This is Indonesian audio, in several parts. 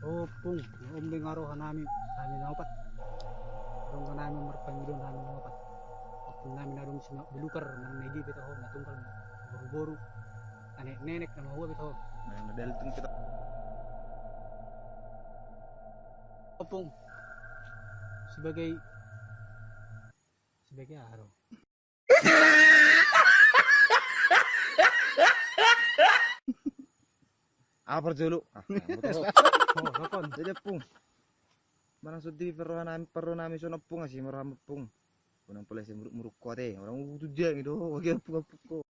Oh, pung, umbing araw namin na opat. Arong ka namin marpangilon namin na opat. Pung namin arong bilukar nang naigi bitaw natungkal buru-buru. Ane nenek na mahuwa bitaw. Yang nadalton kita. Oh, pung. Sebagai araw. Apa dulu? Betul. Oh, kapon. Jadi pung. Marang sudi perlu namin so napung asih marang pung. Unang pala si muruk ko ate. Orang utuh dia gitu. Wagi pung ko.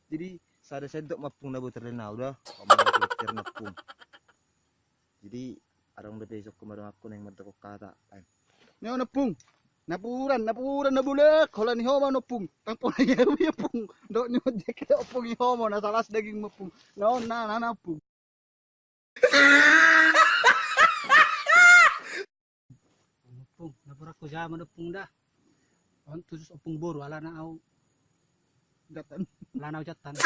Jadi sada sedok mapung na buter na udah. Kamu napung. Jadi arang udah besok kemarin aku neng mata kata. Nyo napung. Napuran na bulak. Hola ni homo napung. Tangpo na yawi pung. Do nyo dek opung ni homo na salas daging mapung. No na napung. Pung, napurak ko zaman opung dah. On tusus opung boru ala na au gatan. Ala na au jatan.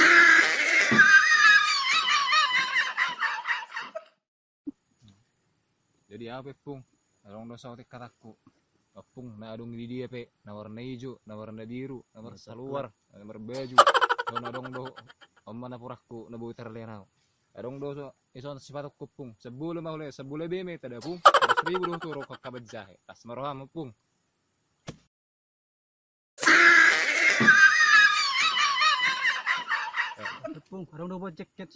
Jadi apa pung? Arong dosa otek kataku. Pung na adong di dia pe, na warna hijau, na warna biru, na warna saluar, na warna baju. Don adong do omma na purakku na buwi terlenau. Adong do so ison sipatok ko pung. Sebule mahule, sebule beme tada pung. 100.000 do turo kakabadjahe. Tas maroham pung. Pung, arong do buat jaket.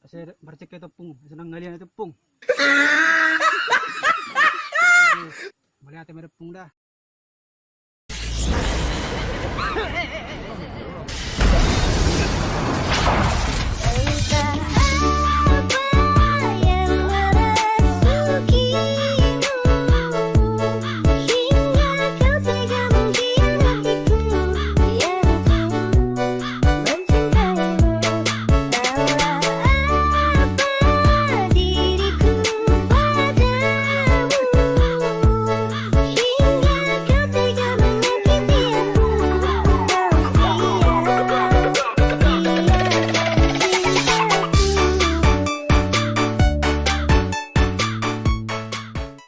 Asa berjaket pung, senang ngalian itu pung. Melihat mereka pung dah.